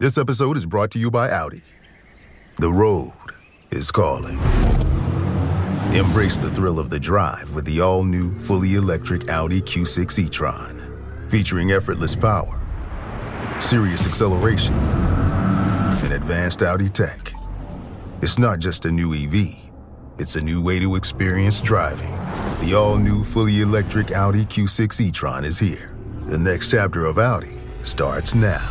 This episode is brought to you by Audi. The road is calling. Embrace the thrill of the drive with the all-new, fully electric Audi Q6 e-tron. Featuring effortless power, serious acceleration, and advanced Audi tech. It's not just a new EV. It's a new way to experience driving. The all-new, fully electric Audi Q6 e-tron is here. The next chapter of Audi starts now.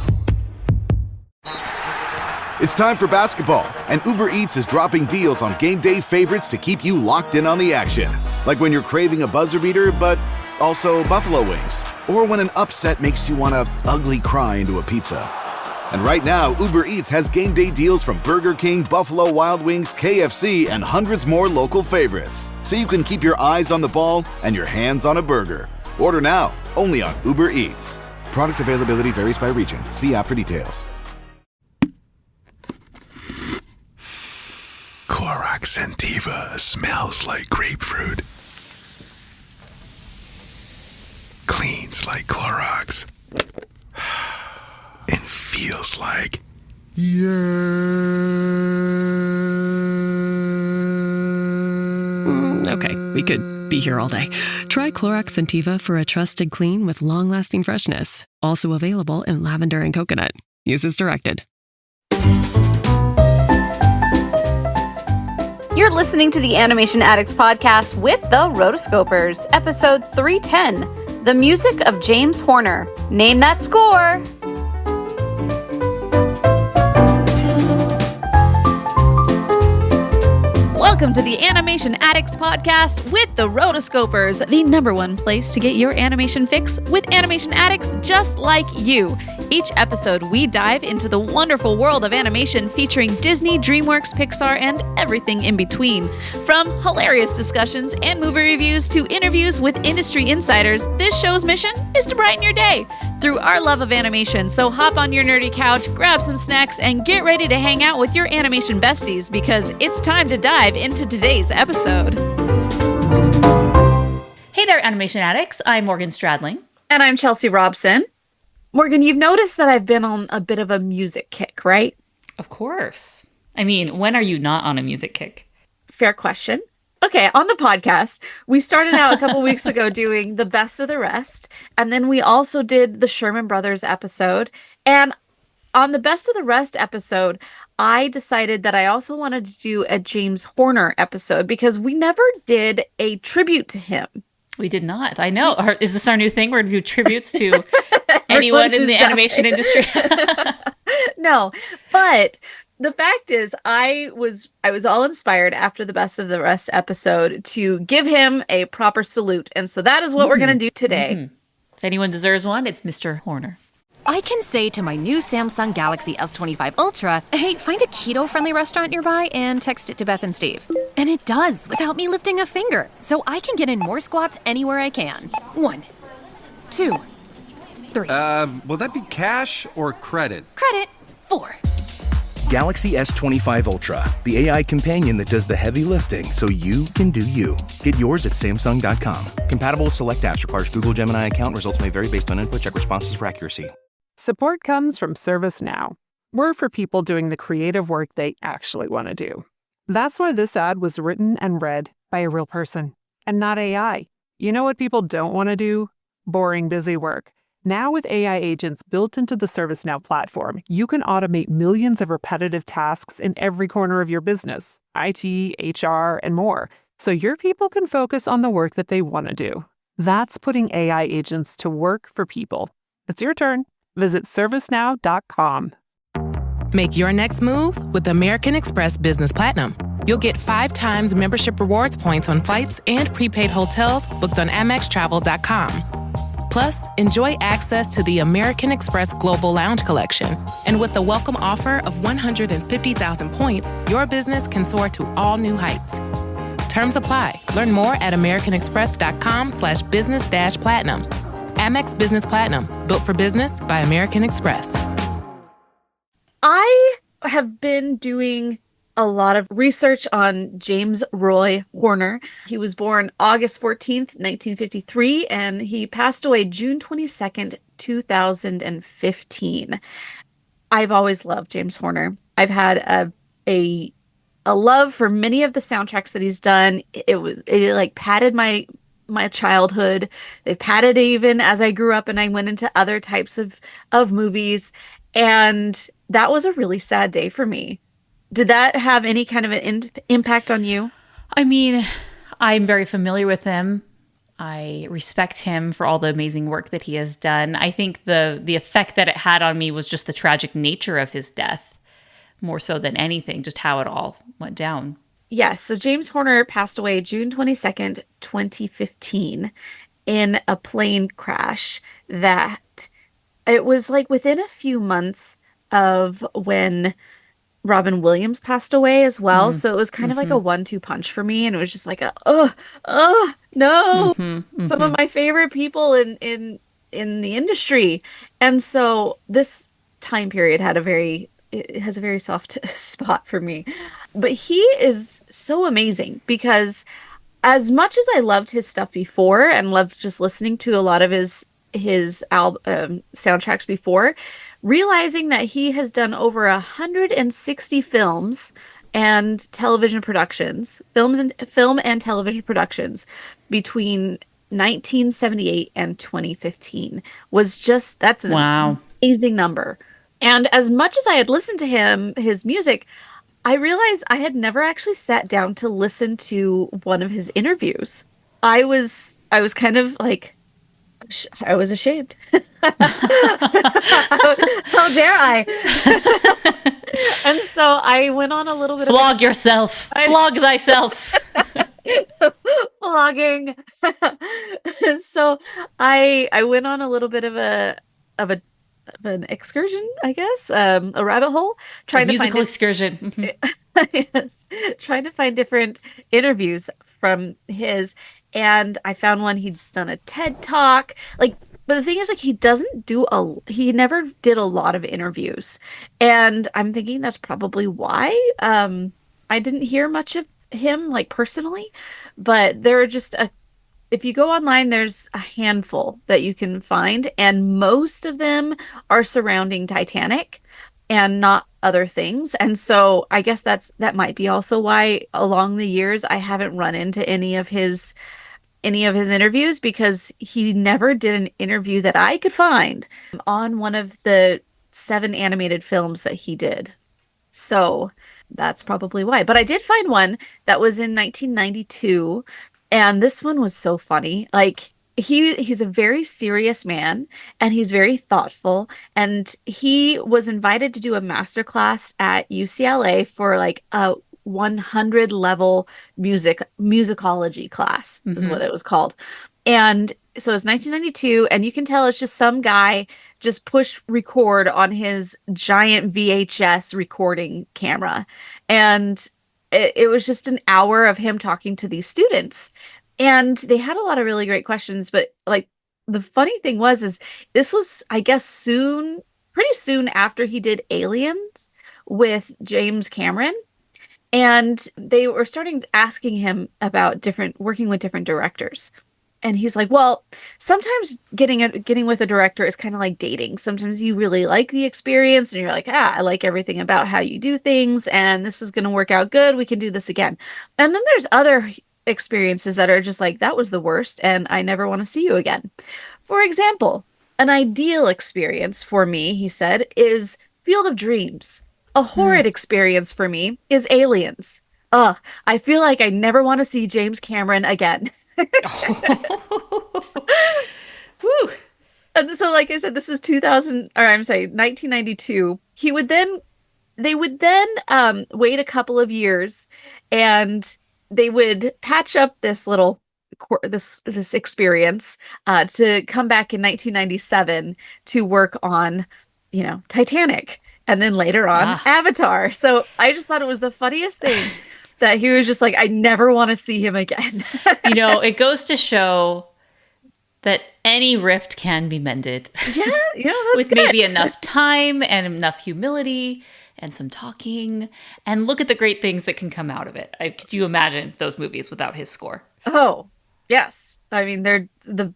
It's time for basketball, and Uber Eats is dropping deals on game day favorites to keep you locked in on the action. Like when you're craving a buzzer beater, but also buffalo wings. Or when an upset makes you want to ugly cry into a pizza. And right now, Uber Eats has game day deals from Burger King, Buffalo Wild Wings, KFC, and hundreds more local favorites. So you can keep your eyes on the ball and your hands on a burger. Order now, only on Uber Eats. Product availability varies by region. See app for details. Clorox Sentiva smells like grapefruit. Cleans like Clorox. And feels like... Okay, we could be here all day. Try Clorox Sentiva for a trusted clean with long-lasting freshness. Also available in lavender and coconut. Use as directed. You're listening to the Animation Addicts Podcast with the Rotoscopers, episode 310, The Music of James Horner. Name that score! Welcome to the Animation Addicts Podcast with the Rotoscopers, the #1 place to get your animation fix with animation addicts just like you. Each episode, we dive into the wonderful world of animation featuring Disney, DreamWorks, Pixar, and everything in between. From hilarious discussions and movie reviews to interviews with industry insiders, this show's mission is to brighten your day through our love of animation. So hop on your nerdy couch, grab some snacks, and get ready to hang out with your animation besties because it's time to dive into today's episode. Hey there, Animation Addicts. I'm Morgan Stradling. And I'm Chelsea Robson. Morgan, you've noticed that I've been on a bit of a music kick, right? Of course. I mean, when are you not on a music kick? Fair question. Okay, on the podcast, we started out a couple weeks ago doing the best of the rest, and then we also did the Sherman Brothers episode. And on the best of the rest episode, I decided that I also wanted to do a James Horner episode because we never did a tribute to him. We did not. I know. Is this our new thing? We're going to do tributes to anyone in the animation industry? No, but the fact is I was all inspired after the Best of the Rest episode to give him a proper salute. And so that is what we're going to do today. Mm-hmm. If anyone deserves one, it's Mr. Horner. I can say to my new Samsung Galaxy S25 Ultra, hey, find a keto-friendly restaurant nearby and text it to Beth and Steve. And it does, without me lifting a finger. So I can get in more squats anywhere I can. 1, 2, 3. Will that be cash or credit? Credit. 4. Galaxy S25 Ultra, the AI companion that does the heavy lifting so you can do you. Get yours at Samsung.com. Compatible with select apps. Requires Google Gemini account. Results may vary based on input. Check responses for accuracy. Support comes from ServiceNow. We're for people doing the creative work they actually want to do. That's why this ad was written and read by a real person and not AI. You know what people don't want to do? Boring, busy work. Now with AI agents built into the ServiceNow platform, you can automate millions of repetitive tasks in every corner of your business, IT, HR, and more, so your people can focus on the work that they want to do. That's putting AI agents to work for people. It's your turn. Visit ServiceNow.com. Make your next move with American Express Business Platinum. You'll get 5 times membership rewards points on flights and prepaid hotels booked on AmexTravel.com. Plus, enjoy access to the American Express Global Lounge Collection. And with the welcome offer of 150,000 points, your business can soar to all new heights. Terms apply. Learn more at americanexpress.com/business-platinum. Amex Business Platinum, built for business by American Express. I have been doing a lot of research on James Roy Horner. He was born August 14th, 1953, and he passed away June 22nd, 2015. I've always loved James Horner. I've had a love for many of the soundtracks that he's done. It like padded my childhood. They padded even as I grew up and I went into other types of movies. And that was a really sad day for me. Did that have any kind of an impact on you? I mean, I'm very familiar with him. I respect him for all the amazing work that he has done. I think the effect that it had on me was just the tragic nature of his death, more so than anything, just how it all went down. Yes. So James Horner passed away June 22nd, 2015 in a plane crash that it was like within a few months of when Robin Williams passed away as well. So it was kind of like a 1-2 punch for me. And it was just like, no, some of my favorite people in the industry. And so this time period it has a very soft spot for me. But he is so amazing because as much as I loved his stuff before and loved just listening to a lot of his soundtracks before, realizing that he has done over 160 films and television productions, film and television productions between 1978 and 2015 was just, that's an amazing number. And as much as I had listened to his music, I realized I had never actually sat down to listen to one of his interviews. I was kind of like, I was ashamed. How dare I? And so I went on a little bit Flog yourself. Flog thyself. Flogging. So I went on a little bit of an excursion, I guess, a rabbit hole, trying to musical excursion. Yes, trying to find different interviews from his. And I found one, he'd done a TED Talk. But the thing is, he never did a lot of interviews. And I'm thinking that's probably why I didn't hear much of him, personally. But there are just if you go online, there's a handful that you can find. And most of them are surrounding Titanic and not other things. And so I guess that might be also why along the years I haven't run into any of his interviews, because he never did an interview that I could find on one of the 7 animated films that he did. So that's probably why. But I did find one that was in 1992, and this one was so funny. He's a very serious man, and he's very thoughtful, and he was invited to do a masterclass at UCLA for a 100 level musicology class is what it was called. And so it's 1992, and you can tell it's just some guy just push record on his giant VHS recording camera. And it was just an hour of him talking to these students. And they had a lot of really great questions, but the funny thing is this was, I guess, pretty soon after he did Aliens with James Cameron. And they were starting asking him about working with different directors. And he's like, well, sometimes getting with a director is kind of like dating. Sometimes you really like the experience and you're like, I like everything about how you do things, and this is going to work out good. We can do this again. And then there's other experiences that are just like, that was the worst, and I never want to see you again. For example, an ideal experience for me, he said, is Field of Dreams. A horrid experience for me is Aliens. I feel like I never want to see James Cameron again. Woo. And so, like I said, this is 1992. They would then wait a couple of years, and they would patch up this this experience to come back in 1997 to work on, Titanic. And then later on, Avatar. So I just thought it was the funniest thing that he was just like, I never want to see him again. It goes to show that any rift can be mended. Yeah, that's with good. Maybe enough time and enough humility and some talking. And look at the great things that can come out of it. Could you imagine those movies without his score? Oh, yes. I mean, they're the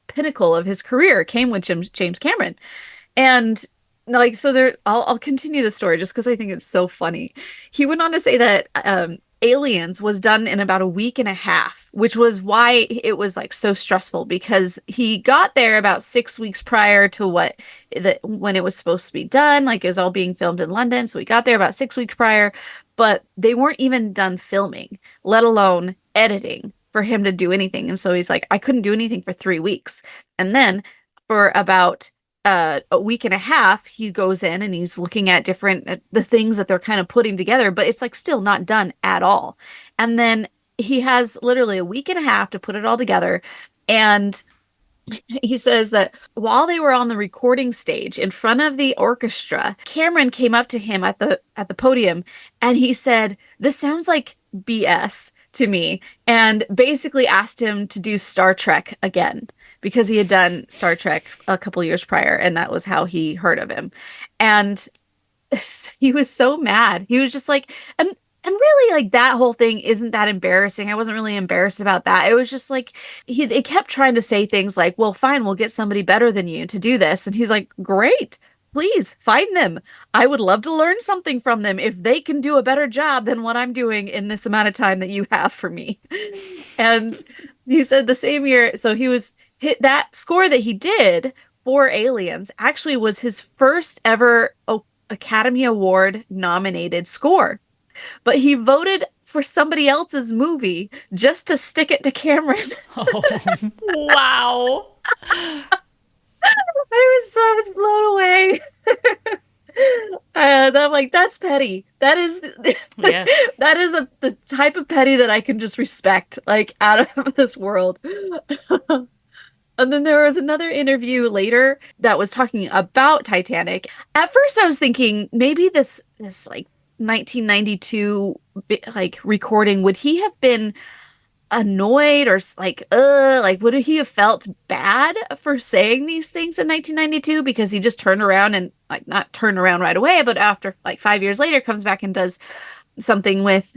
pinnacle of his career came with James Cameron. And like, so there, I'll continue the story just because I think it's so funny. He went on to say that Aliens was done in about a week and a half, which was why it was like so stressful, because he got there about 6 weeks prior to when it was supposed to be done. Like, it was all being filmed in London, so he got there about 6 weeks prior, but they weren't even done filming, let alone editing, for him to do anything. And so he's like, I couldn't do anything for 3 weeks. And then for about a week and a half, he goes in and he's looking at the things that they're kind of putting together, but it's like still not done at all. And then he has literally a week and a half to put it all together. And he says that while they were on the recording stage in front of the orchestra, Cameron came up to him at the podium and he said, "This sounds like BS to me," and basically asked him to do Star Trek again, because he had done Star Trek a couple years prior, and that was how he heard of him. And he was so mad. He was just like, and really, like, that whole thing isn't that embarrassing. I wasn't really embarrassed about that. It was just like, they kept trying to say things like, well, fine, we'll get somebody better than you to do this. And he's like, great, please find them. I would love to learn something from them if they can do a better job than what I'm doing in this amount of time that you have for me. And he said the same year, so he was hit that score that he did for Aliens actually was his first ever Academy Award nominated score. But he voted for somebody else's movie just to stick it to Cameron. Oh, wow. I was blown away. I'm like, that's petty. That is Yes. that is the type of petty that I can just respect, like, out of this world. And then there was another interview later that was talking about Titanic. At first I was thinking maybe this like 1992 like recording, would he have been annoyed or like would he have felt bad for saying these things in 1992, because he just turned around and, like, not turned around right away, but after like 5 years later comes back and does something with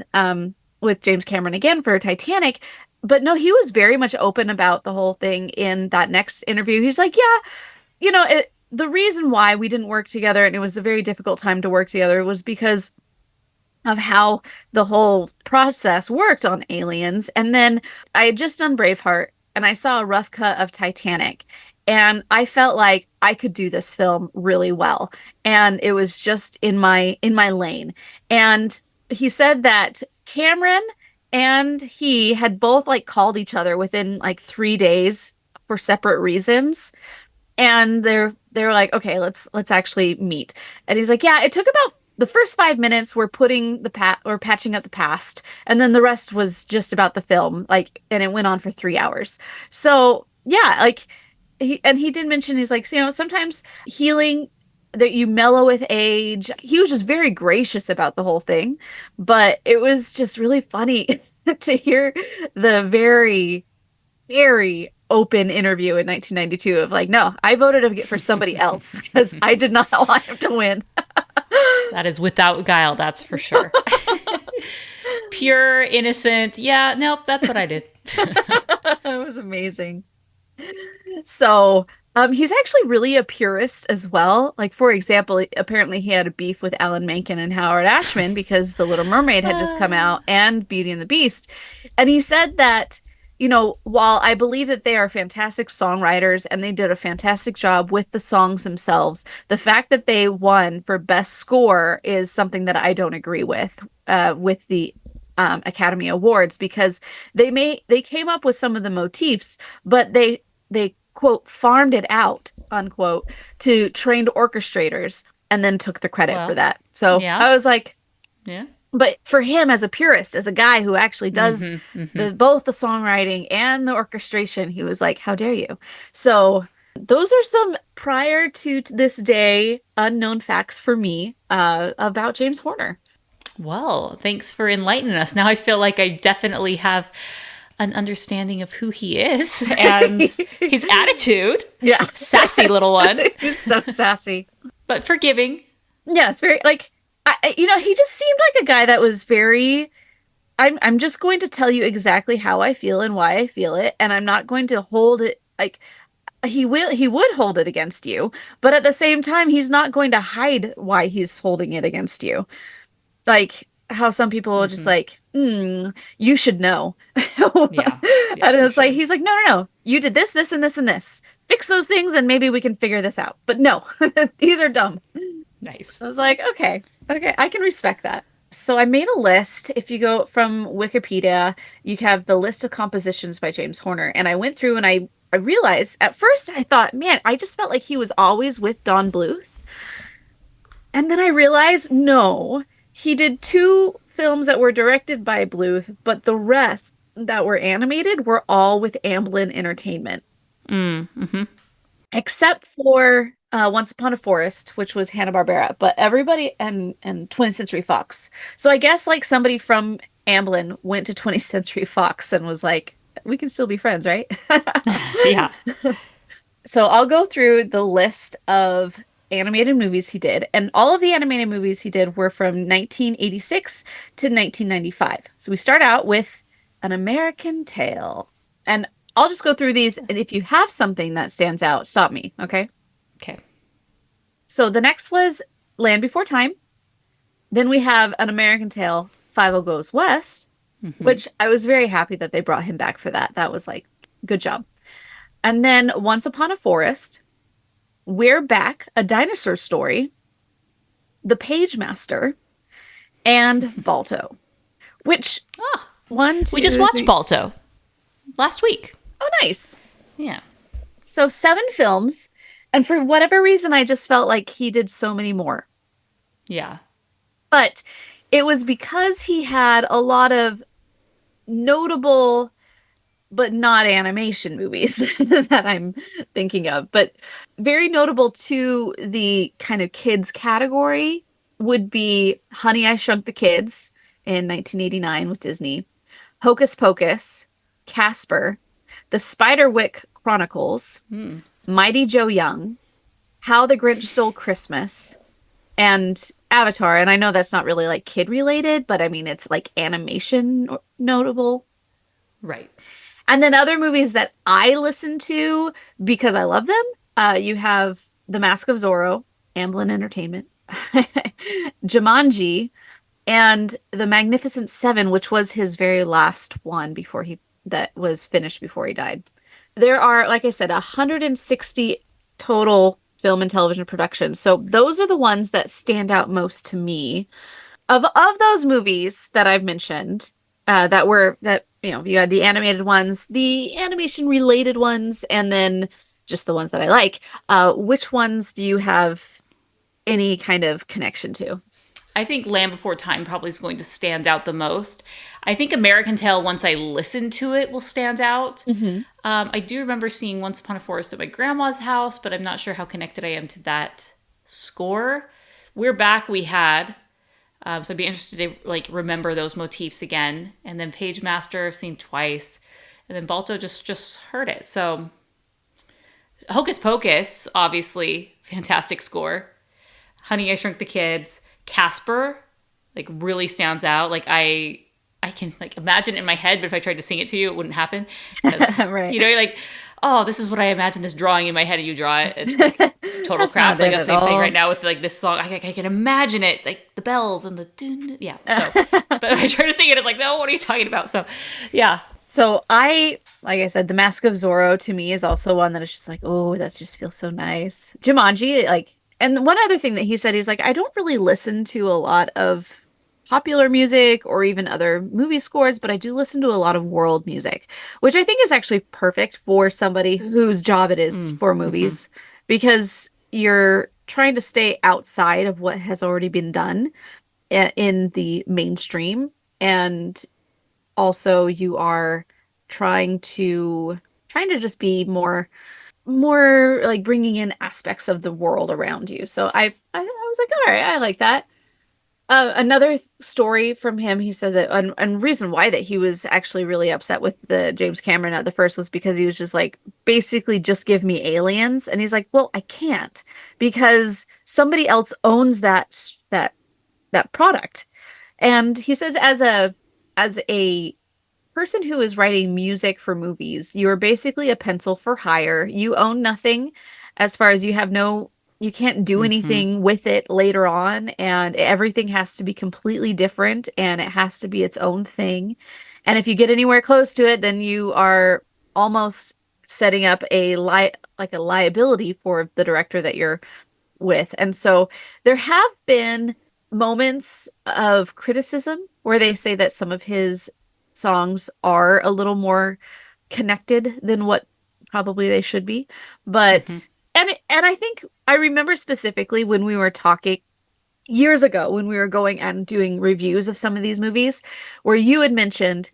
James Cameron again for Titanic. But no, he was very much open about the whole thing in that next interview. He's like, yeah, the reason why we didn't work together, and it was a very difficult time to work together, was because of how the whole process worked on Aliens. And then I had just done Braveheart and I saw a rough cut of Titanic, and I felt like I could do this film really well. And it was just in my lane. And he said that Cameron and he had both, like, called each other within like 3 days for separate reasons. And they were like, okay, let's actually meet. And he's like, yeah, it took about the first 5 minutes were putting or patching up the past, and then the rest was just about the film, like, and it went on for 3 hours. So yeah, like, he did mention, he's like, sometimes healing, that you mellow with age. He was just very gracious about the whole thing, but it was just really funny to hear the very, very open interview in 1992 of like, no, I voted for somebody else because I did not want him to win. That is without guile, that's for sure. Pure, innocent. Yeah, nope, that's what I did. It was amazing. So he's actually really a purist as well. Like, for example, apparently he had a beef with Alan Menken and Howard Ashman because The Little Mermaid had just come out and Beauty and the Beast. And he said that, while I believe that they are fantastic songwriters and they did a fantastic job with the songs themselves, the fact that they won for best score is something that I don't agree with the Academy Awards, because they came up with some of the motifs, but they quote farmed it out, unquote, to trained orchestrators and then took the credit for that. So yeah. I was like, yeah. But for him, as a purist, as a guy who actually does both the songwriting and the orchestration, he was like, how dare you? So those are some prior to this day unknown facts for me about James Horner. Well, thanks for enlightening us. Now I feel like I definitely have an understanding of who he is and his attitude. Yeah. Sassy little one. He's so sassy. But forgiving. Yeah, it's very, like, he just seemed like a guy that was very, I'm just going to tell you exactly how I feel and why I feel it. And I'm not going to hold it, like, he would hold it against you, but at the same time, he's not going to hide why he's holding it against you. Like how some people are just like, you should know. Yeah. And it's like, he's like, no. You did this, this, and this, and this. Fix those things and maybe we can figure this out. But no, these are dumb. Nice. I was like, okay, I can respect that. So I made a list. If you go from Wikipedia, you have the list of compositions by James Horner. And I went through and I realized at first I thought, man, I just felt like he was always with Don Bluth. And then I realized, no, he did 2 films that were directed by Bluth, but the rest that were animated were all with Amblin Entertainment. Except for Once Upon a Forest, which was Hanna-Barbera, but everybody and 20th Century Fox. So I guess like somebody from Amblin went to 20th Century Fox and was like, we can still be friends, right? Yeah. So I'll go through the list of animated movies he did, and all of the animated movies he did were from 1986 to 1995. So we start out with An American Tail. And I'll just go through these, and if you have something that stands out, stop me, okay? Okay. So the next was Land Before Time. Then we have An American Tail, 50 Goes West, which I was very happy that they brought him back for that. That was like, good job. And then Once Upon a Forest, We're Back, A Dinosaur Story, The Page Master, and Balto. Which, we just watched Balto last week. Oh, nice. Yeah. So 7 films, and for whatever reason, I just felt like he did so many more. Yeah. But it was because he had a lot of notable but not animation movies that I'm thinking of. But very notable to the kind of kids category would be Honey, I Shrunk the Kids in 1989 with Disney, Hocus Pocus, Casper, The Spiderwick Chronicles, Mighty Joe Young, How the Grinch Stole Christmas, and Avatar. And I know that's not really like kid related, but I mean, it's like animation notable. Right. And then other movies that I listen to because I love them. You have The Mask of Zorro, Amblin Entertainment, Jumanji, and The Magnificent Seven, which was his very last one that was finished before he died. There are, like I said, 160 total film and television productions. So those are the ones that stand out most to me. Of those movies that I've mentioned, you had the animated ones, the animation related ones, and then just the ones that I like. Which ones do you have any kind of connection to? I think Land Before Time probably is going to stand out the most. I think American Tail, once I listen to it, will stand out. I do remember seeing Once Upon a Forest at my grandma's house, but I'm not sure how connected I am to that score. We're Back, we had. So I'd be interested to remember those motifs again. And then Page Master, I've seen twice. And then Balto just heard it. So Hocus Pocus, obviously, fantastic score. Honey, I Shrunk the Kids. Casper, really stands out. I can imagine it in my head, but if I tried to sing it to you, it wouldn't happen. Right. You're like, oh, this is what I imagine this drawing in my head, and you draw it. It's total crap. The same thing right now with this song. I can imagine it, the bells and the dun. Yeah. So, but if I try to sing it, it's like, no, what are you talking about? So, yeah. So like I said, The Mask of Zorro to me is also one that is just like, oh, that just feels so nice. Jumanji, and one other thing that he said, he's like, I don't really listen to a lot of popular music or even other movie scores, but I do listen to a lot of world music, which I think is actually perfect for somebody whose job it is for movies, because you're trying to stay outside of what has already been done in the mainstream. And also you are trying to just be more bringing in aspects of the world around you. So I was like, all right, I like that. Another story from him, he said that, and reason why that he was actually really upset with the James Cameron at the first was because he was just like, basically just give me aliens. And he's like, well, I can't, because somebody else owns that product. And he says as a person who is writing music for movies, you're basically a pencil for hire. You own nothing as far as you can't do anything with it later on, and everything has to be completely different and it has to be its own thing. And if you get anywhere close to it, then you are almost setting up like a liability for the director that you're with. And so there have been moments of criticism where they say that some of his songs are a little more connected than what probably they should be. But and I think I remember specifically when we were talking years ago when we were going and doing reviews of some of these movies where you had mentioned,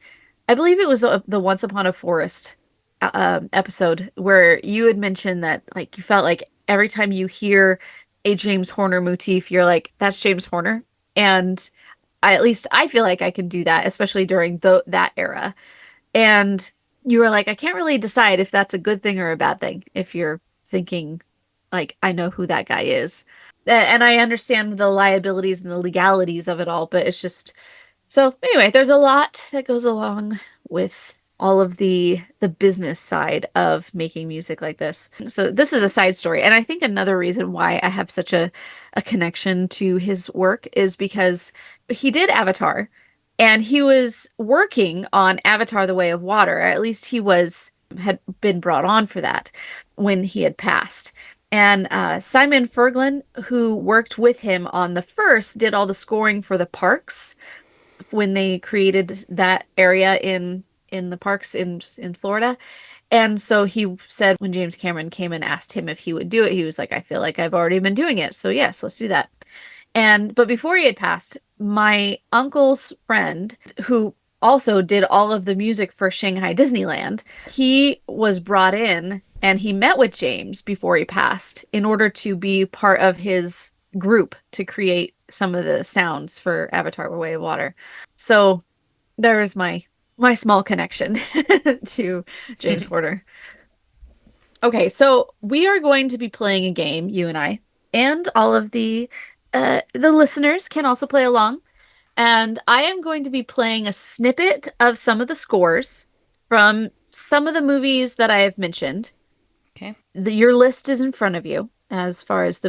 I believe it was the Once Upon a Forest episode, where you had mentioned that like you felt like every time you hear a James Horner motif, you're like, that's James Horner. And at least I feel like I can do that, especially during that era. And you were like, I can't really decide if that's a good thing or a bad thing if you're thinking like, I know who that guy is. And I understand the liabilities and the legalities of it all, but it's just, so anyway, there's a lot that goes along with all of the business side of making music like this. So this is a side story. And I think another reason why I have such a connection to his work is because he did Avatar, and he was working on Avatar: The Way of Water. At least he had been brought on for that when he had passed. And Simon Ferglin, who worked with him on the first, did all the scoring for the parks when they created that area in the parks in Florida. And so he said when James Cameron came and asked him if he would do it, he was like, I feel like I've already been doing it. So yes, let's do that. But before he had passed, my uncle's friend, who also did all of the music for Shanghai Disneyland, he was brought in and he met with James before he passed in order to be part of his group to create some of the sounds for Avatar: The Way of Water. So there is my small connection to James Horner. Okay, so we are going to be playing a game, you and I, and all of the listeners can also play along. And I am going to be playing a snippet of some of the scores from some of the movies that I have mentioned. Okay. Your list is in front of you as far as the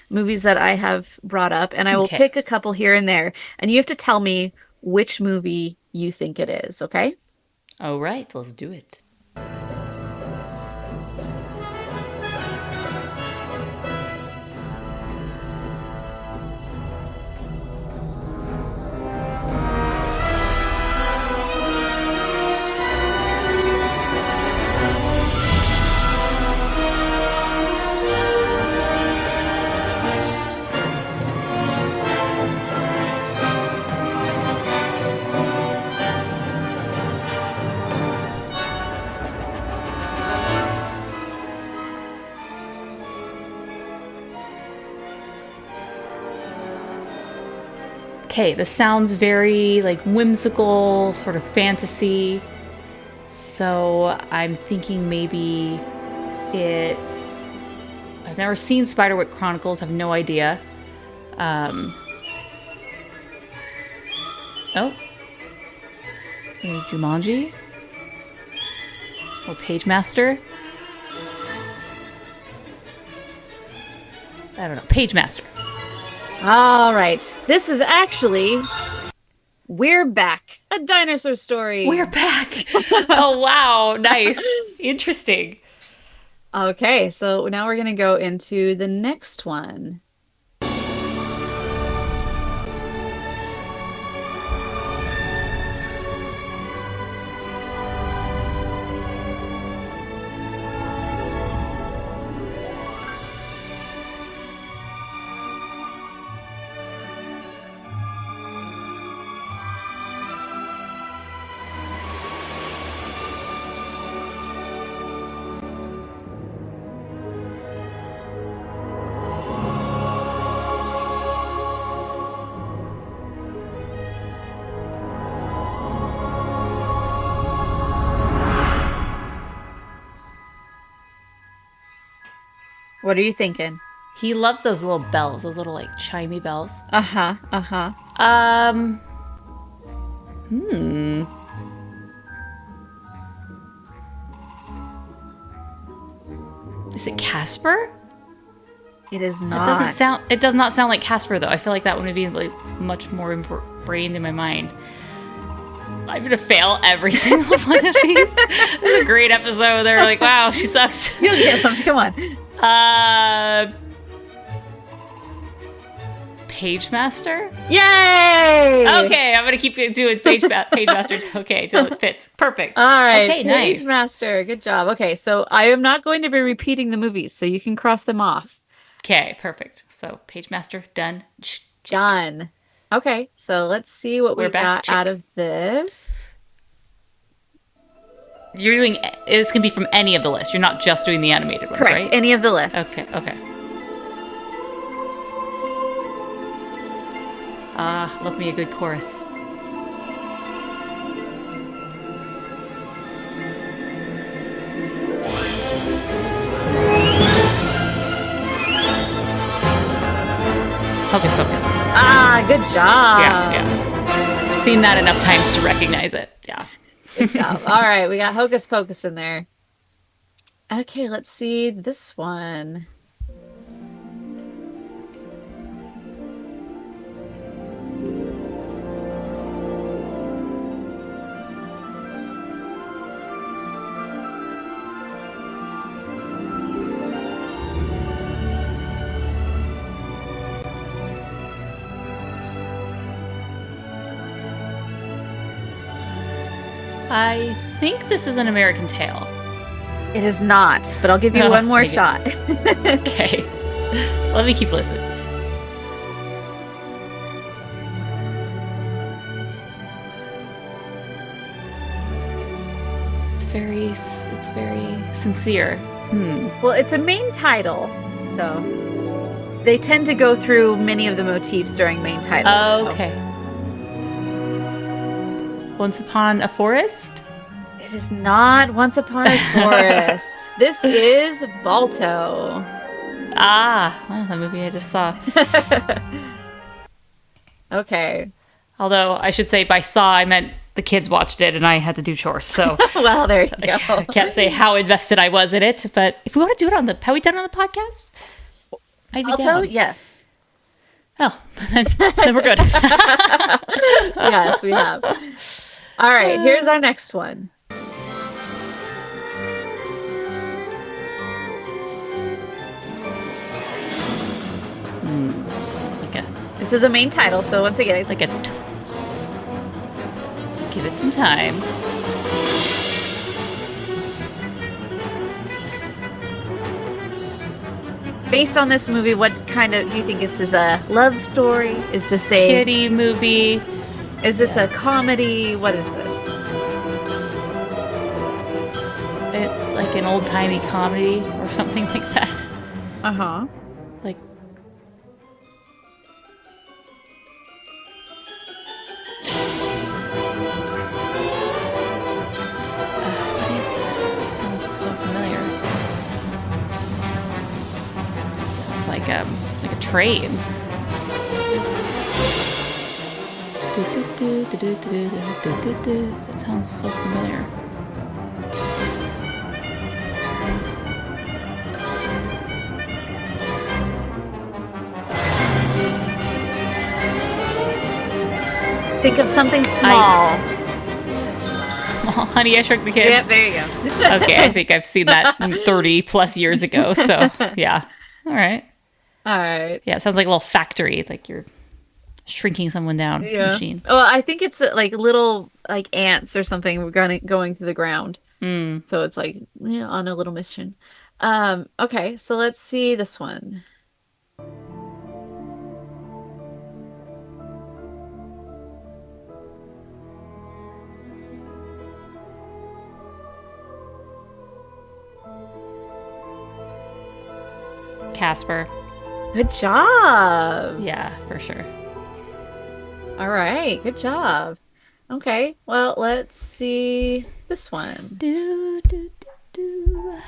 movies that I have brought up, and I will pick a couple here and there, and you have to tell me which movie you think it is, okay? All right, let's do it. Okay, this sounds very like whimsical, sort of fantasy. So I'm thinking maybe I've never seen Spiderwick Chronicles, have no idea. Jumanji? Or Pagemaster? I don't know. Pagemaster. All right. This is actually We're Back, a dinosaur story. We're back. Oh, wow. Nice. Interesting. Okay, so now we're going to go into the next one. What are you thinking? He loves those little bells, those little like chimey bells. Is it Casper? It is It not. doesn't sound. It does not sound like Casper though. I feel like that one would be like much more ingrained in my mind. I'm gonna fail every single one of these. This is a great episode. They're like, wow, she sucks. You'll get them. Come on. Page Master? Yay! Okay, I'm gonna keep doing Page Master. Okay, till it fits. Perfect. All right. Okay, Page nice. Master. Good job. Okay, so I am not going to be repeating the movies, so you can cross them off. Okay, perfect. So Page Master done. Done. Okay, so let's see what we We're back. got out of this. You're doing this can be from any of the list. You're not just doing the animated ones, Correct. right? Any of the list. Okay. Love me a good chorus. Hocus Pocus. Ah, good job. Yeah. Seen that enough times to recognize it. Yeah. Good job. All right, we got Hocus Pocus in there. Okay, let's see this one. I think this is an American Tale. It is not, but I'll give you one more shot. Okay. Let me keep listening. It's very sincere. Well, it's a main title, so they tend to go through many of the motifs during main titles. Oh, okay. Once Upon a Forest? It is not Once Upon a Forest. This is Balto. Well, that movie I just saw. Okay. Although I should say by saw I meant the kids watched it and I had to do chores. So well, there you go. I can't say how invested I was in it, but if we want to do it on how we done it on the podcast? I'd be Balto, down. yes. Oh, then we're good. Yes, we have. All right, here's our next one. This is a main title, so once again, it's so give it some time. Based on this movie, what kind of do you think this is? A love story? Is this a kiddie movie? Is this a comedy? What is this? Like an old-timey comedy or something like that. Uh-huh. Like what is this? It sounds so familiar. Sounds like a train. That sounds so familiar. Think of something small. Honey, I Shrunk the Kids. Yep, there you go. Okay, I think I've seen that 30 plus years ago. So yeah. All right. Yeah, it sounds like a little factory, like you're shrinking someone down machine. Well, I think it's like little like ants or something going through the ground. So it's like on a little mission. Okay, so let's see this one. Casper. Good job. Yeah, for sure. All right, good job. Okay, well, let's see this one. Do, do, do, do.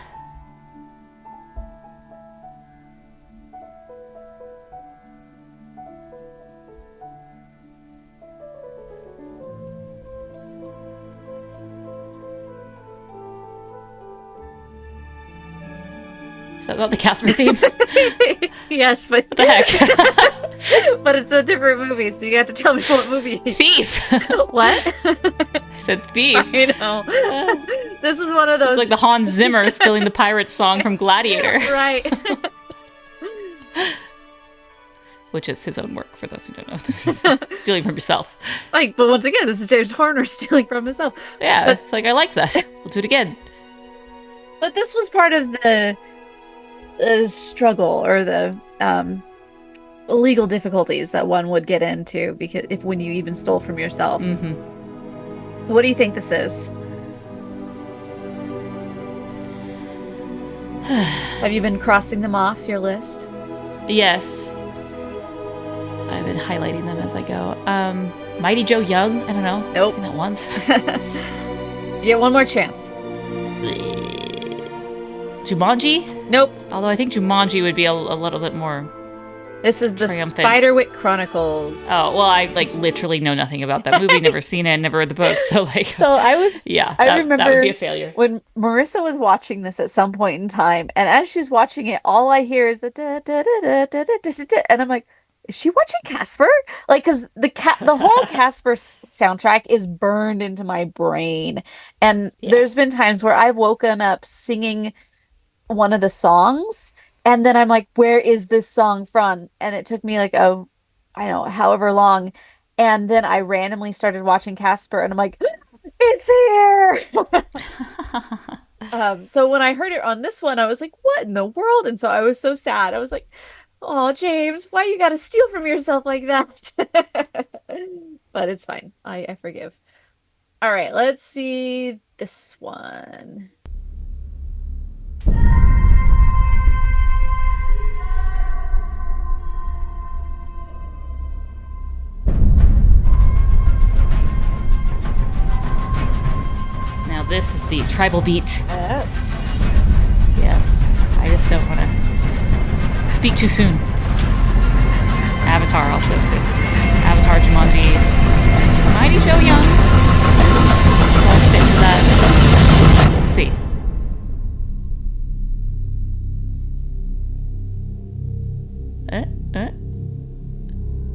Is that about the Casper theme? Yes, but what the heck? But it's a different movie, so you have to tell me what movie. Thief. What? I said Thief. I know. This is one of those. It's like the Hans Zimmer stealing the Pirates song from Gladiator. Right. Which is his own work, for those who don't know. Stealing from yourself. Like, but once again, this is James Horner stealing from himself. Yeah, but, it's like, I liked that. We'll do it again. But this was part of the struggle or the legal difficulties that one would get into because when you even stole from yourself. Mm-hmm. So what do you think this is? Have you been crossing them off your list? Yes. I've been highlighting them as I go. Mighty Joe Young? I don't know. Nope. I've seen that once. You get one more chance. Jumanji? Nope. Although I think Jumanji would be a little bit more This is the triumphant. Spiderwick Chronicles. Oh, well, I literally know nothing about that movie, never seen it, never read the book, so So I was I remember that would be a failure. When Marissa was watching this at some point in time, and as she's watching it, all I hear is the da da da da da da da da, and I'm like, is she watching Casper? Like, because the whole Casper soundtrack is burned into my brain, and there's been times where I've woken up singing one of the songs, and then I'm like, where is this song from? And it took me like however long, and then I randomly started watching Casper, and I'm like, it's here. So when I heard it on this one, I was like, what in the world? And so I was so sad. I was like, oh, James, why you gotta steal from yourself like that? But it's fine. I forgive. All right, let's see this one. Now this is the tribal beat. Yes. Yes. I just don't want to speak too soon. Avatar also. Avatar, Jumanji, Mighty Joe Young. All fit to that. Let's see.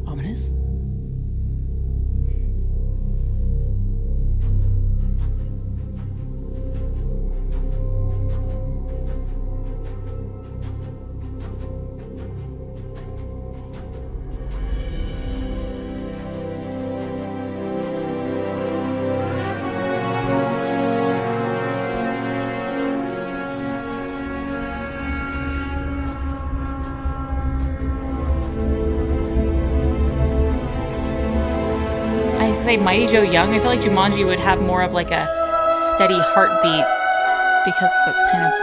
Ominous. Say Mighty Joe Young. I feel like Jumanji would have more of like a steady heartbeat because that's kind of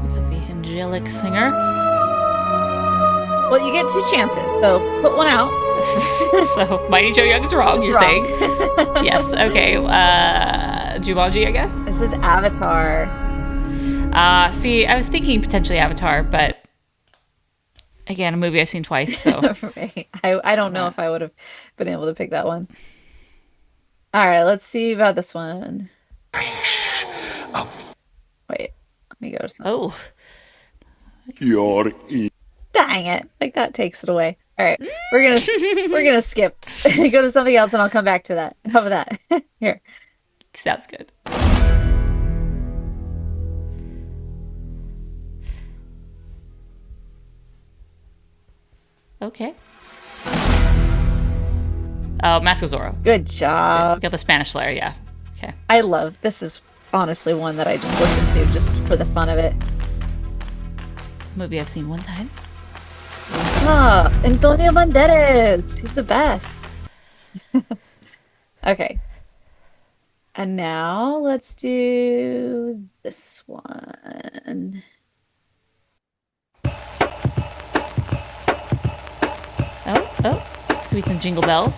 we got the angelic singer. Well, you get 2 chances, so put one out. So Mighty Joe Young is wrong. You're saying? Yes. Okay. Jumanji, I guess. This is Avatar. See, I was thinking potentially Avatar, but. Again, a movie I've seen twice, so. Right. I don't know if I would have been able to pick that one. All right, let's see about this one. Wait, let me go to something. Dang it. Like that takes it away. All right, we're gonna skip. Go to something else and I'll come back to that. How about that? Here. Sounds good. Okay. Oh, Mask of Zorro. Good job. Got the Spanish flair, yeah. Okay. I love this. Is honestly one that I just listen to just for the fun of it. Movie I've seen one time. Antonio Banderas. He's the best. Okay. And now let's do this one. Oh, this could be some Jingle Bells.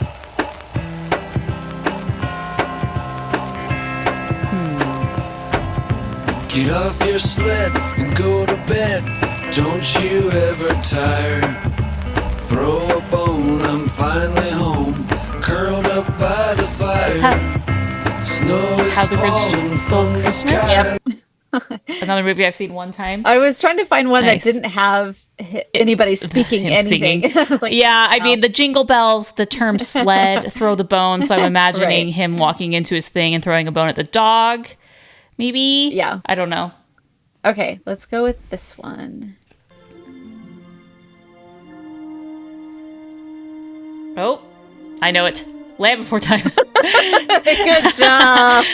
Get off your sled and go to bed. Don't you ever tire. Throw a bone, I'm finally home. Curled up by the fire. Snow is How the Grinch falling Stole from the Christmas? sky. Yep. Another movie I've seen one time. I was trying to find one Nice. that didn't have anybody speaking Him anything. singing. I was like, Yeah, I no. mean, the Jingle Bells, the term sled, throw the bone. So I'm imagining Right. him walking into his thing and throwing a bone at the dog. Maybe? Yeah. I don't know. Okay, let's go with this one. Oh, I know it. Land Before Time. Good job.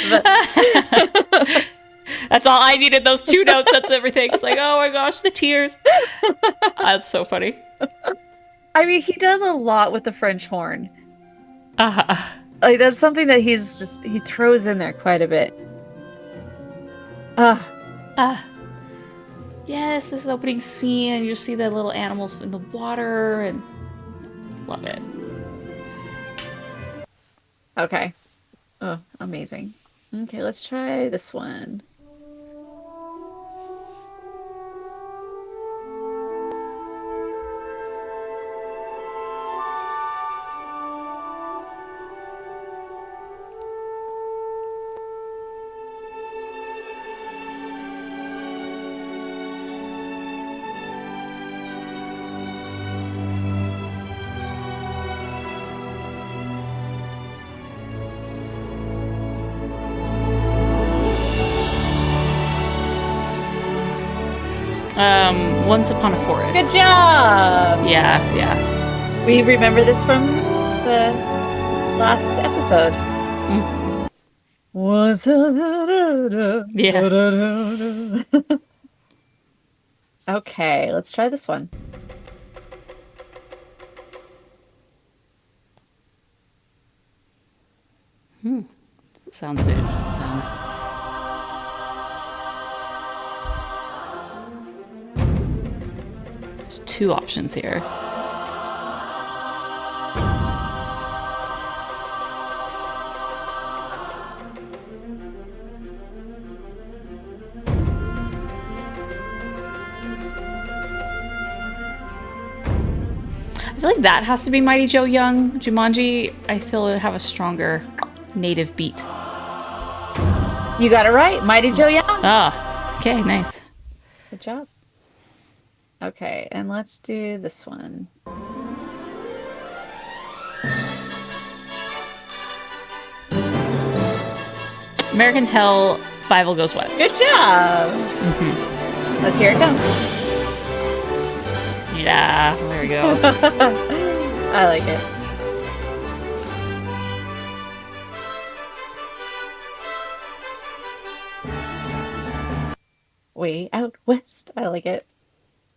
That's all I needed. Those 2 notes. That's everything. It's like, oh my gosh, the tears. That's so funny. I mean, he does a lot with the French horn. Uh-huh. Like, that's something that he throws in there quite a bit. Yes, this opening scene, and you see the little animals in the water, and love it. Okay. Oh, amazing. Okay, let's try this one. Once Upon a Forest. Good job! Yeah. We remember this from the last episode. Yeah. Okay, let's try this one. Sounds good. Sounds. There's 2 options here. I feel like that has to be Mighty Joe Young. Jumanji, I feel would have a stronger native beat. You got it right. Mighty Joe Young. Ah, okay, nice. Good job. Okay, and let's do this one. American Tell, Fievel Goes West. Good job. Let's hear it go. Yeah, there we go. I like it. Way out west. I like it.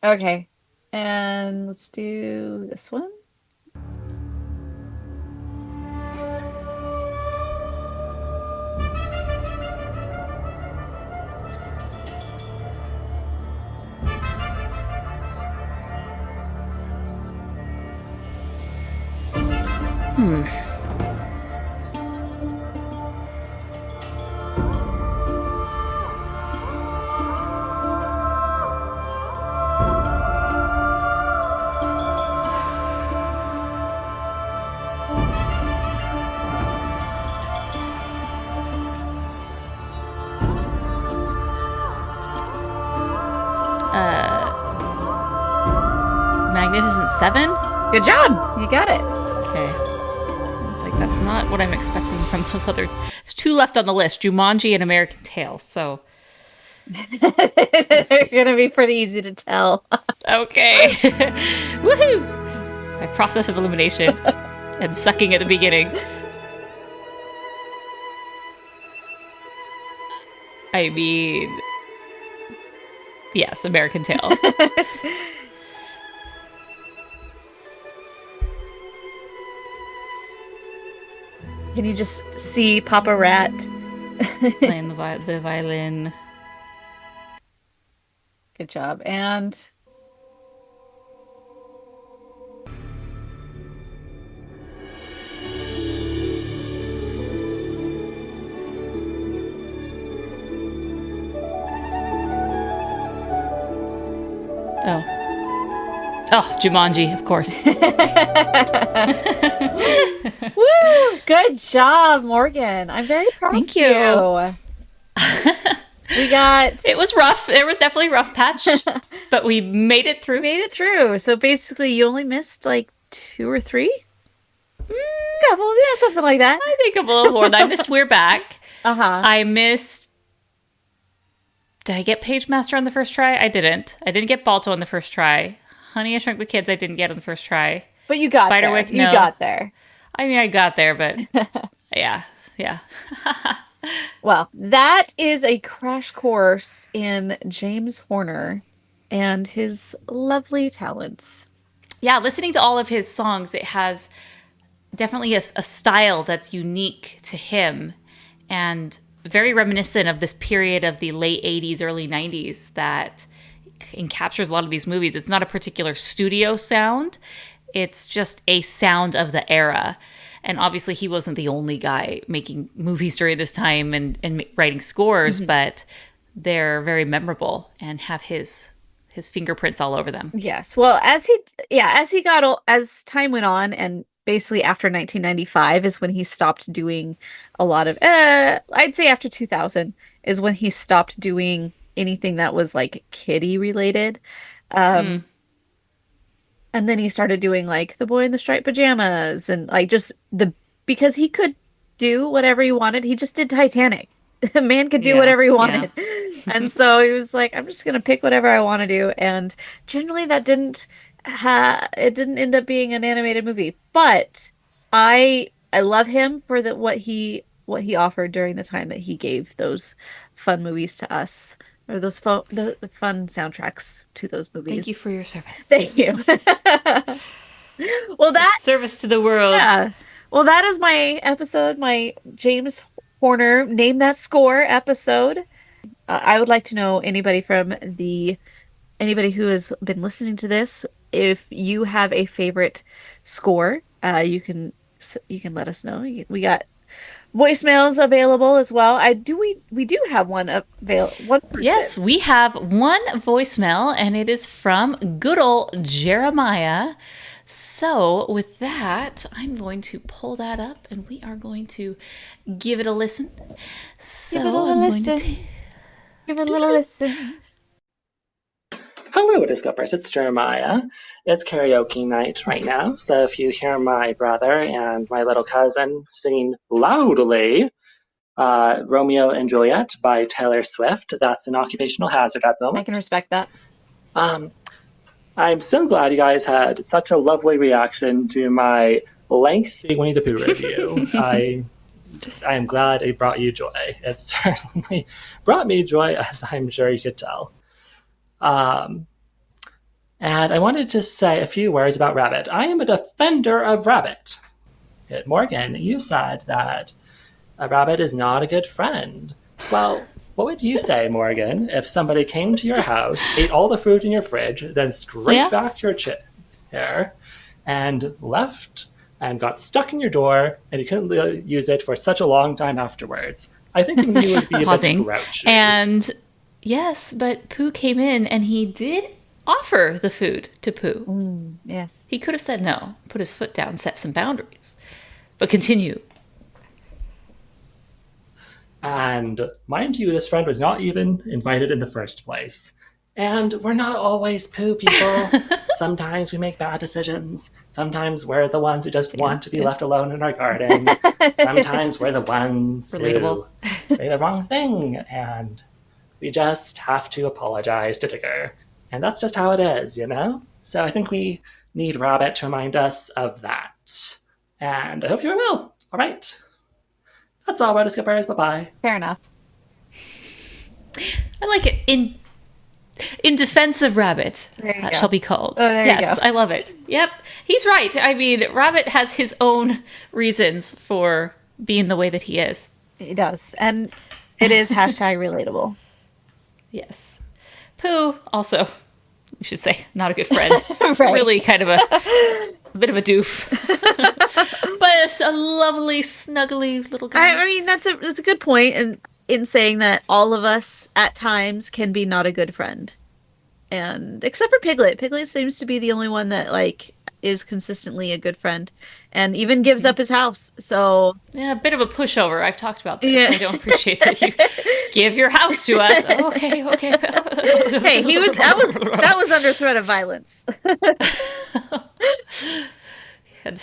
Okay. And let's do this one. Magnificent Seven? Good job. You got it. Okay. It's like, that's not what I'm expecting from those other... There's 2 left on the list, Jumanji and American Tail, so... They're going to be pretty easy to tell. Okay. Woohoo! By process of elimination and sucking at the beginning. I mean... Yes, American Tail. Can you just see Papa Rat playing the violin? Good job. And Oh, Jumanji, of course. woo! Good job, Morgan. I'm very proud Thank of you. We got... It was rough. There was definitely a rough patch, but we made it through. So basically, you only missed like 2 or 3? Couple, yeah, something like that. I think a little more. I missed We're Back. I missed... Did I get Page Master on the first try? I didn't. I didn't get Balto on the first try. Honey, I Shrunk the Kids, I didn't get on the first try. But you got Spiderwick, there. no. You got there. I mean, I got there, but yeah. Well, that is a crash course in James Horner and his lovely talents. Yeah, listening to all of his songs, it has definitely a style that's unique to him and very reminiscent of this period of the late 80s, early 90s that captures a lot of these movies. It's not a particular studio sound. It's just a sound of the era. And obviously he wasn't the only guy making movies during this time and writing scores, but they're very memorable and have his fingerprints all over them. Yes. Well, as time went on, and basically after 1995 is when he stopped doing a lot of, I'd say after 2000 is when he stopped doing anything that was like kiddie related. And then he started doing like The Boy in the Striped Pajamas and like because he could do whatever he wanted. He just did Titanic. The man could do whatever he wanted. Yeah. And so he was like, I'm just going to pick whatever I want to do. And generally that didn't end up being an animated movie, but I love him for what he offered during the time that he gave those fun movies to us. Or the fun soundtracks to those movies. Thank you for your service. Thank you. Well, that service to the world. Yeah. Well, that is my episode, my James Horner Name That Score episode. I would like to know anybody who has been listening to this, if you have a favorite score, you can let us know. We got voicemails available as well. We do have one available. One person. Yes, we have one voicemail, and it is from good old Jeremiah. So with that, I'm going to pull that up, and we are going to give it a listen. Give it a little listen. Hello, Rotoscopers. It's Jeremiah. It's karaoke night right now, so if you hear my brother and my little cousin singing loudly Romeo and Juliet by Taylor Swift, that's an occupational hazard at the moment. I can respect that. I'm so glad you guys had such a lovely reaction to my lengthy Winnie the Pooh review. I am glad it brought you joy. It certainly brought me joy, as I'm sure you could tell. And I wanted to say a few words about Rabbit. I am a defender of Rabbit. Morgan, you said that a rabbit is not a good friend. Well, what would you say, Morgan, if somebody came to your house, ate all the food in your fridge, then scraped back your chair, and left and got stuck in your door, and you couldn't use it for such a long time afterwards? I think you would be a bit grouchy. And yes, but Pooh came in, and he did offer the food to Pooh. Yes. He could have said no, put his foot down, set some boundaries. But continue. And mind you, this friend was not even invited in the first place. And we're not always Pooh people. Sometimes we make bad decisions. Sometimes we're the ones who just want to be left alone in our garden. Sometimes we're the ones who say the wrong thing. And we just have to apologize to Tigger. And that's just how it is, you know? So I think we need Rabbit to remind us of that. And I hope you're well. All right. That's all, Rotoscopers. Bye-bye. Fair enough. I like it. In defense of Rabbit, that shall be called. Oh, there you go. I love it. Yep. He's right. I mean, Rabbit has his own reasons for being the way that he is. He does. And it is hashtag relatable. Yes. Pooh, also, we should say, not a good friend. Right. Really kind of a bit of a doof. But it's a lovely, snuggly little guy. I mean, that's a good point in saying that all of us at times can be not a good friend. And except for Piglet. Piglet seems to be the only one that, like, is consistently a good friend and even gives up his house. So yeah, a bit of a pushover. I've talked about this. Yeah. I don't appreciate that you give your house to us. Oh, okay. Hey, that was under threat of violence. Had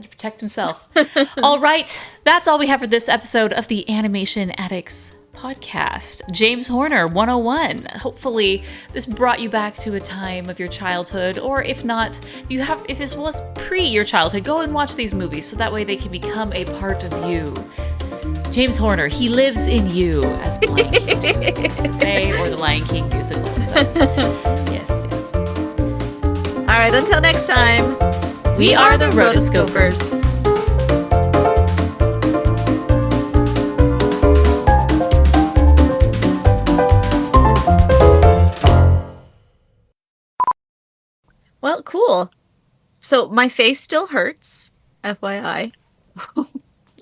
to protect himself. All right, that's all we have for this episode of the Animation Addicts Podcast. James Horner 101. Hopefully this brought you back to a time of your childhood, or if not, if this was pre your childhood, go and watch these movies so that way they can become a part of you. James Horner, he lives in you, as the Lion King likes to say, or the Lion King musical. So yes. All right, until next time, we are the Rotoscopers. Well, cool. So my face still hurts, FYI.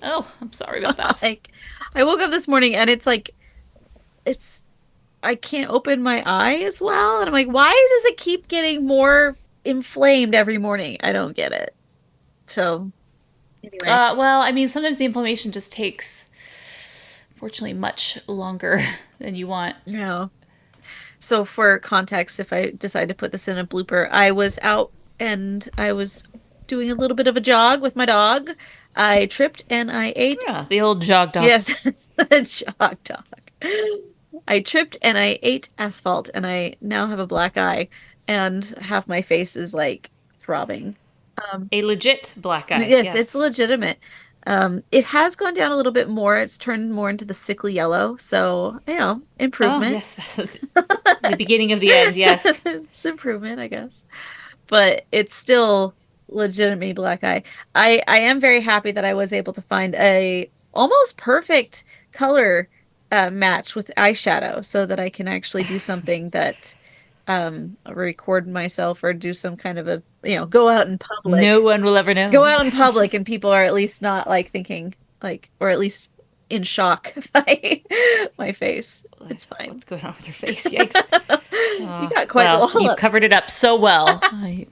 Oh, I'm sorry about that. Like, I woke up this morning and I can't open my eye as well. And I'm like, why does it keep getting more inflamed every morning? I don't get it. So, anyway. Well, I mean, sometimes the inflammation just takes, unfortunately, much longer than you want. Yeah. So for context, if I decide to put this in a blooper, I was out and I was doing a little bit of a jog with my dog. I tripped and I ate. Yeah, the old jog dog. Yes, the jog dog. I tripped and I ate asphalt and I now have a black eye and half my face is like throbbing. A legit black eye. Yes, it's legitimate. It has gone down a little bit more. It's turned more into the sickly yellow. So, improvement. Oh, yes. The beginning of the end, yes. It's improvement, I guess. But it's still legitimately black eye. I am very happy that I was able to find a almost perfect color match with eyeshadow so that I can actually do something that record myself or do some kind of go out in public. No one will ever know. Go out in public and people are at least not like thinking or at least in shock by my face. It's fine. What's going on with your face? Yikes. You got quite a wallop. You've covered it up so well. I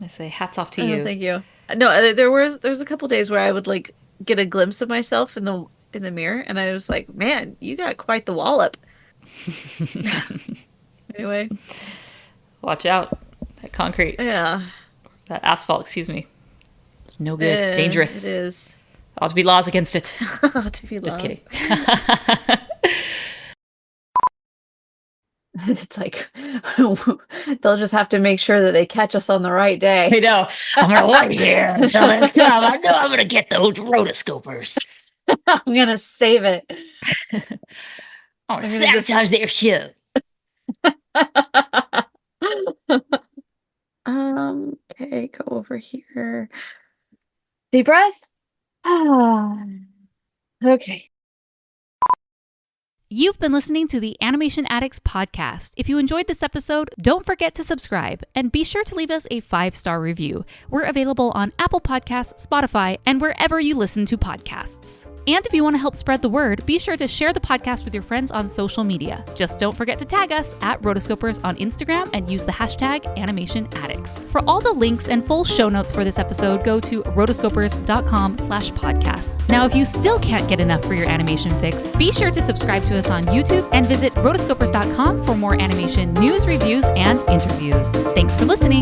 say hats off to you. Thank you. No, there was a couple days where I would like get a glimpse of myself in the mirror and I was like, man, you got quite the wallop. Anyway, watch out. That concrete. Yeah. That asphalt, excuse me. It's no good. It's dangerous. It is. Ought to be laws against it. To be Just kidding. It's like they'll just have to make sure that they catch us on the right day. I know. I'm gonna wait here. I know I'm gonna get those rotoscopers. I'm gonna save it. I'm gonna sabotage their show. Okay, go over here. Deep breath. Okay. You've been listening to the Animation Addicts Podcast. If you enjoyed this episode, don't forget to subscribe and be sure to leave us a 5-star review. We're available on Apple Podcasts, Spotify, and wherever you listen to podcasts. And if you want to help spread the word, be sure to share the podcast with your friends on social media. Just don't forget to tag us at Rotoscopers on Instagram and use the hashtag Animation Addicts. For all the links and full show notes for this episode, go to rotoscopers.com/podcast. Now, if you still can't get enough for your animation fix, be sure to subscribe to us on YouTube and visit rotoscopers.com for more animation news, reviews, and interviews. Thanks for listening.